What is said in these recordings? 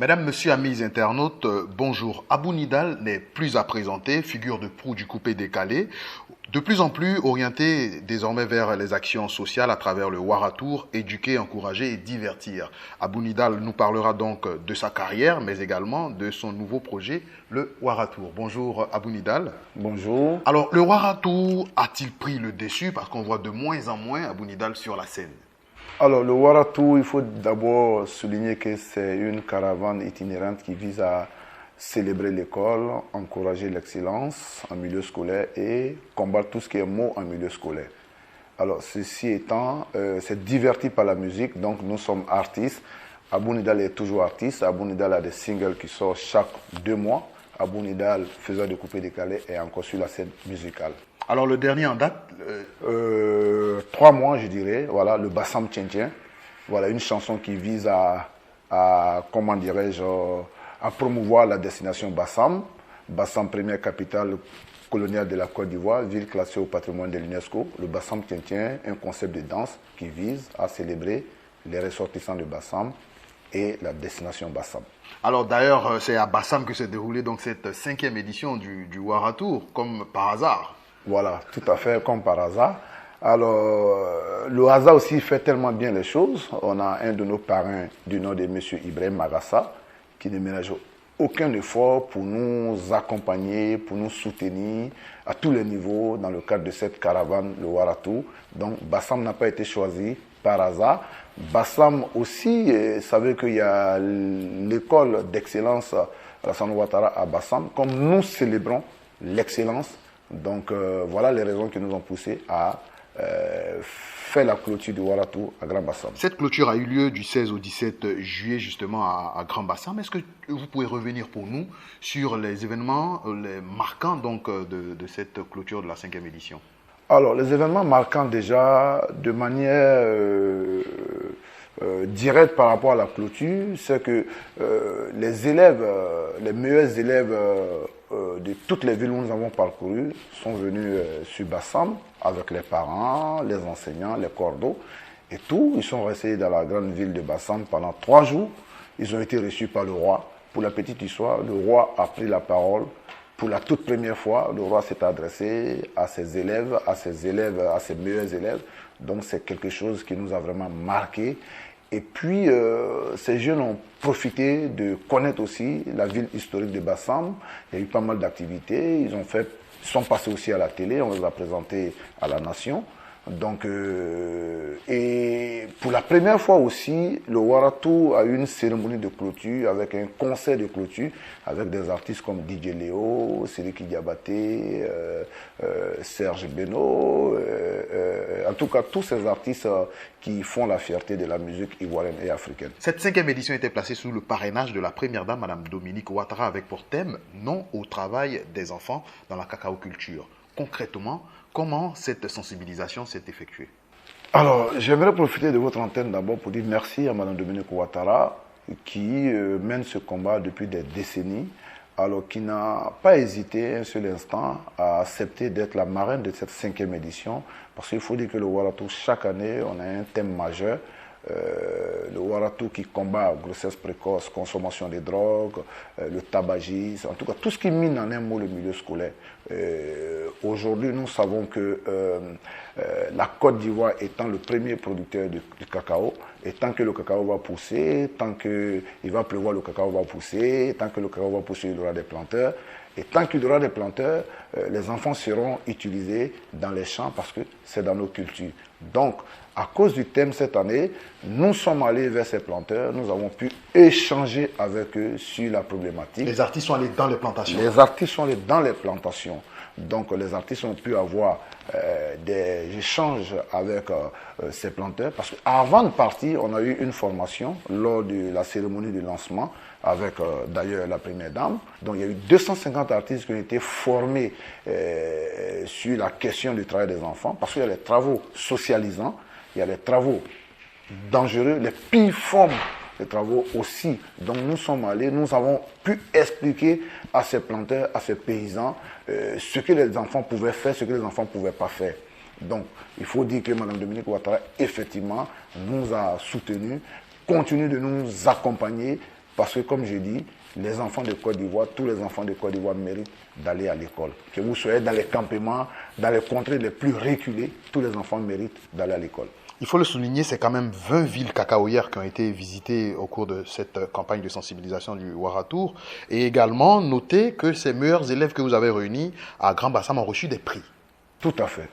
Mesdames, Messieurs, amis internautes, bonjour. Abou Nidal n'est plus à présenter, figure de proue du coupé décalé, de plus en plus orienté désormais vers les actions sociales à travers le Waratour, éduquer, encourager et divertir. Abou Nidal nous parlera donc de sa carrière, mais également de son nouveau projet, le Waratour. Bonjour Abou Nidal. Bonjour. Alors, le Waratour a-t-il pris le dessus parce qu'on voit de moins en moins Abou Nidal sur la scène? Alors, le Waratour, il faut d'abord souligner que c'est une caravane itinérante qui vise à célébrer l'école, encourager l'excellence en milieu scolaire et combattre tout ce qui est mot en milieu scolaire. Alors, ceci étant, c'est diverti par la musique, donc nous sommes artistes. Abou Nidal est toujours artiste. Abou Nidal a des singles qui sortent chaque 2 mois. Abou Nidal, faiseur de coupé décalé, est encore sur la scène musicale. Alors, le dernier en date 3 mois, je dirais. Voilà, le Bassam Tchentchen. Voilà, une chanson qui vise comment dirais-je, à promouvoir la destination Bassam. Bassam, première capitale coloniale de la Côte d'Ivoire, ville classée au patrimoine de l'UNESCO. Le Bassam Tchentchen, un concept de danse qui vise à célébrer les ressortissants de Bassam et la destination Bassam. Alors d'ailleurs, c'est à Bassam que s'est déroulée donc cette 5e édition du Waratour, comme par hasard. Voilà, tout à fait comme par hasard. Alors, le hasard aussi fait tellement bien les choses. On a un de nos parrains du nom de M. Ibrahim Magassa qui ne ménage aucun effort pour nous accompagner, pour nous soutenir à tous les niveaux dans le cadre de cette caravane, le Waratour. Donc, Bassam n'a pas été choisi par hasard. Bassam aussi, savait qu'il y a l'école d'excellence Alassane Ouattara à Bassam. Comme nous célébrons l'excellence, donc voilà les raisons qui nous ont poussés à faire la clôture du Waratour à Grand Bassam. Cette clôture a eu lieu du 16 au 17 juillet justement à Grand Bassam. Est-ce que vous pouvez revenir pour nous sur les événements les marquants donc, de cette clôture de la 5e édition? Alors, les événements marquants déjà de manière directe par rapport à la clôture, c'est que les élèves, les meilleurs élèves de toutes les villes où nous avons parcouru sont venus sur Bassam avec les parents, les enseignants, les cordeaux et tout. Ils sont restés dans la grande ville de Bassam pendant 3 jours. Ils ont été reçus par le roi. Pour la petite histoire, le roi a pris la parole. Pour la toute première fois, le roi s'est adressé à ses élèves, à ses meilleurs élèves. Donc c'est quelque chose qui nous a vraiment marqué. Et puis, ces jeunes ont profité de connaître aussi la ville historique de Bassam. Il y a eu pas mal d'activités. Ils sont passés aussi à la télé. On les a présentés à la nation. Donc, et pour la première fois aussi, le Waratour a eu une cérémonie de clôture avec un concert de clôture avec des artistes comme DJ Léo, Sériki Diabaté, Serge Beno, en tout cas tous ces artistes qui font la fierté de la musique ivoirienne et africaine. Cette 5e édition était placée sous le parrainage de la première dame, Madame Dominique Ouattara, avec pour thème « Non au travail des enfants dans la cacaoculture ». Concrètement, comment cette sensibilisation s'est effectuée? Alors, j'aimerais profiter de votre antenne d'abord pour dire merci à Mme Dominique Ouattara qui mène ce combat depuis des décennies, alors qui n'a pas hésité un seul instant à accepter d'être la marraine de cette 5e édition, parce qu'il faut dire que le Waratour, chaque année, on a un thème majeur. Le Waratour qui combat la grossesse précoce, consommation de drogue, le tabagisme, en tout cas tout ce qui mine en un mot le milieu scolaire. Aujourd'hui, nous savons que la Côte d'Ivoire étant le premier producteur de cacao, et tant que le cacao va pousser, tant qu'il va pleuvoir, le cacao va pousser, tant que le cacao va pousser, il y aura des planteurs. Et tant qu'il y aura des planteurs, les enfants seront utilisés dans les champs parce que c'est dans nos cultures. Donc, à cause du thème cette année, nous sommes allés vers ces planteurs, nous avons pu échanger avec eux sur la problématique. Les artistes sont allés dans les plantations. Les artistes sont allés dans les plantations. Donc, les artistes ont pu avoir des échanges avec ces planteurs. Parce qu'avant de partir, on a eu une formation lors de la cérémonie de lancement avec d'ailleurs la première dame. Donc il y a eu 250 artistes qui ont été formés sur la question du travail des enfants, parce qu'il y a les travaux socialisants, il y a les travaux dangereux, les pires formes de travaux aussi. Donc nous sommes allés, nous avons pu expliquer à ces planteurs, à ces paysans, ce que les enfants pouvaient faire, ce que les enfants ne pouvaient pas faire. Donc il faut dire que Mme Dominique Ouattara, effectivement, nous a soutenus, continue de nous accompagner Parce que, comme je dis, les enfants de Côte d'Ivoire, tous les enfants de Côte d'Ivoire méritent d'aller à l'école. Que vous soyez dans les campements, dans les contrées les plus reculées, tous les enfants méritent d'aller à l'école. Il faut le souligner, c'est quand même 20 villes cacaoyères qui ont été visitées au cours de cette campagne de sensibilisation du Ouaratour. Et également, notez que ces meilleurs élèves que vous avez réunis à Grand Bassam ont reçu des prix. Tout à fait.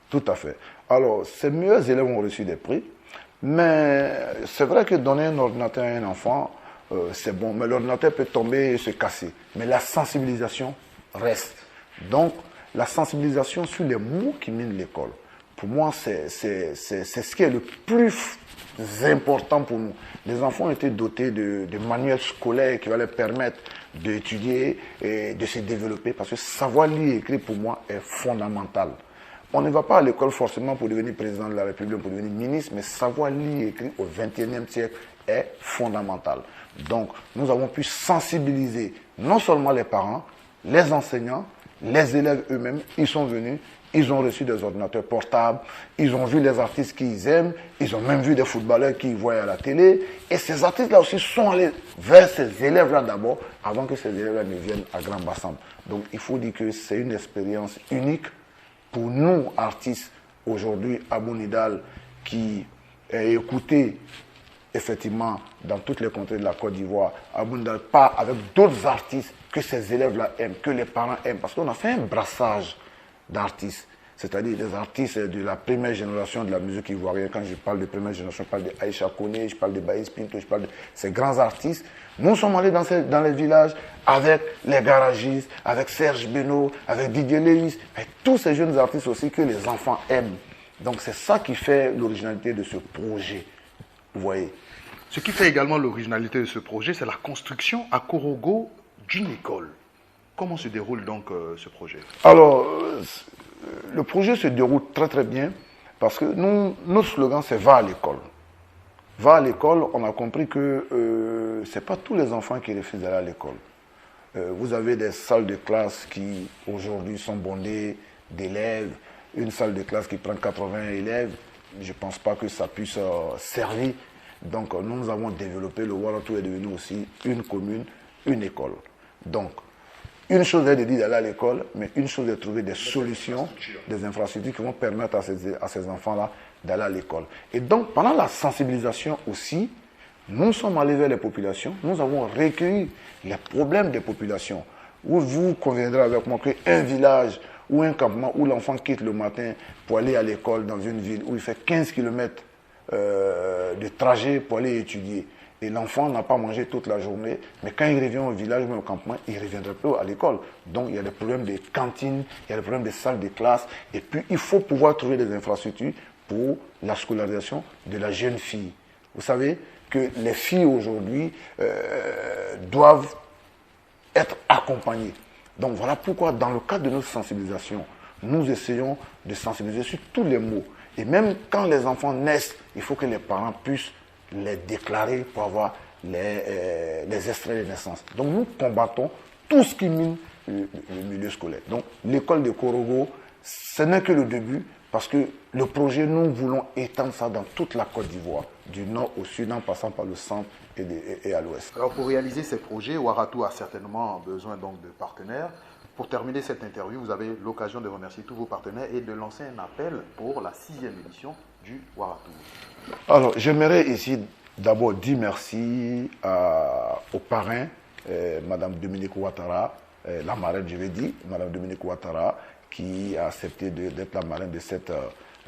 Tout à fait. Alors, ces meilleurs élèves ont reçu des prix. Mais c'est vrai que donner un ordinateur à un enfant, c'est bon. Mais l'ordinateur peut tomber et se casser. Mais la sensibilisation reste. Donc, la sensibilisation sur les mots qui minent l'école. Pour moi, c'est ce qui est le plus important pour nous. Les enfants ont été dotés de manuels scolaires qui vont leur permettre d'étudier et de se développer. Parce que savoir lire et écrire, pour moi, est fondamental. On ne va pas à l'école forcément pour devenir président de la République, pour devenir ministre, mais savoir lire et écrire au XXIe siècle est fondamental. Donc, nous avons pu sensibiliser non seulement les parents, les enseignants, les élèves eux-mêmes. Ils sont venus, ils ont reçu des ordinateurs portables, ils ont vu les artistes qu'ils aiment, ils ont même vu des footballeurs qu'ils voient à la télé. Et ces artistes-là aussi sont allés vers ces élèves-là d'abord, avant que ces élèves-là ne viennent à Grand Bassam. Donc, il faut dire que c'est une expérience unique pour nous, artistes, aujourd'hui, Abou Nidal, qui est écouté effectivement dans toutes les contrées de la Côte d'Ivoire, Abou Nidal part avec d'autres artistes que ces élèves-là aiment, que les parents aiment, parce qu'on a fait un brassage d'artistes, c'est-à-dire des artistes de la première génération de la musique ivoirienne. Quand je parle de première génération, je parle de Aïcha Koné, je parle de Baïs Pinto, je parle de ces grands artistes. Nous sommes allés dans les villages avec les garagistes, avec Serge Beno, avec Didier Lewis, et tous ces jeunes artistes aussi que les enfants aiment. Donc c'est ça qui fait l'originalité de ce projet, vous voyez. Ce qui fait également l'originalité de ce projet, c'est la construction à Korogo d'une école. Comment se déroule donc ce projet? Alors, le projet se déroule très très bien parce que notre slogan c'est « Va à l'école ». Va à l'école, on a compris que ce n'est pas tous les enfants qui refusent d'aller à l'école. Vous avez des salles de classe qui aujourd'hui sont bondées d'élèves, une salle de classe qui prend 80 élèves, je ne pense pas que ça puisse servir. Donc nous avons développé, le Ouaratour est devenu aussi une commune, une école. Donc, une chose est de dire d'aller à l'école, mais une chose est de trouver des solutions, des infrastructures qui vont permettre à ces enfants-là d'aller à l'école. Et donc, pendant la sensibilisation aussi, nous sommes allés vers les populations, nous avons recueilli les problèmes des populations. Où vous conviendrez avec moi qu'un village ou un campement où l'enfant quitte le matin pour aller à l'école dans une ville où il fait 15 km de trajet pour aller étudier, et l'enfant n'a pas mangé toute la journée, mais quand il revient au village ou au campement, il ne reviendra plus à l'école. Donc il y a des problèmes de cantine, il y a des problèmes de salles de classe, et puis il faut pouvoir trouver des infrastructures pour la scolarisation de la jeune fille. Vous savez que les filles aujourd'hui doivent être accompagnées. Donc voilà pourquoi dans le cadre de notre sensibilisation, nous essayons de sensibiliser sur tous les mots. Et même quand les enfants naissent, il faut que les parents puissent les déclarer pour avoir les extraits de naissance. Donc nous combattons tout ce qui mine le milieu scolaire. Donc l'école de Korogo, ce n'est que le début, parce que le projet, nous voulons étendre ça dans toute la Côte d'Ivoire, du nord au sud, en passant par le centre et à l'ouest. Alors pour réaliser ces projets, Ouaratour a certainement besoin donc de partenaires. Pour terminer cette interview, vous avez l'occasion de remercier tous vos partenaires et de lancer un appel pour la 6e édition du Ouaratour. Alors, j'aimerais ici d'abord dire merci aux parrains, Mme Dominique Ouattara, la marraine, je vais dire, Mme Dominique Ouattara, qui a accepté d'être la marraine de cette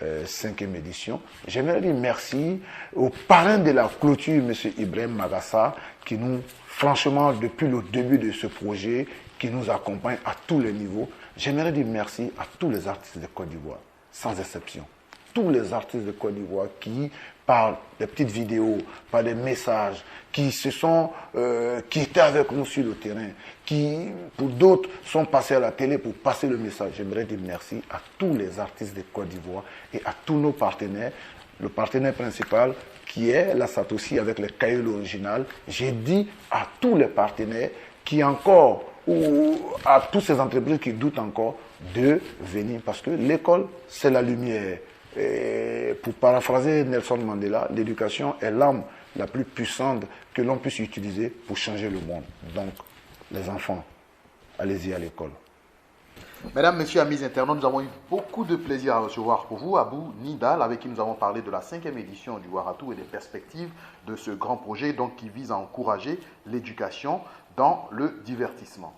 5e édition. J'aimerais dire merci aux parrains de la clôture, M. Ibrahim Magassa, qui nous, franchement, depuis le début de ce projet, qui nous accompagne à tous les niveaux. J'aimerais dire merci à tous les artistes de Côte d'Ivoire, sans exception. Tous les artistes de Côte d'Ivoire qui, par des petites vidéos, par des messages, qui étaient avec nous sur le terrain, qui, pour d'autres, sont passés à la télé pour passer le message. J'aimerais dire merci à tous les artistes de Côte d'Ivoire et à tous nos partenaires. Le partenaire principal, qui est la Satoshi avec le cahier original. J'ai dit à tous les partenaires qui encore, ou à toutes ces entreprises qui doutent encore, de venir. Parce que l'école, c'est la lumière. Et pour paraphraser Nelson Mandela, l'éducation est l'arme la plus puissante que l'on puisse utiliser pour changer le monde. Donc, les enfants, allez-y à l'école. Mesdames, Messieurs, amis internautes, nous avons eu beaucoup de plaisir à recevoir pour vous Abou Nidal, avec qui nous avons parlé de la 5e édition du Waratou et des perspectives de ce grand projet donc, qui vise à encourager l'éducation dans le divertissement.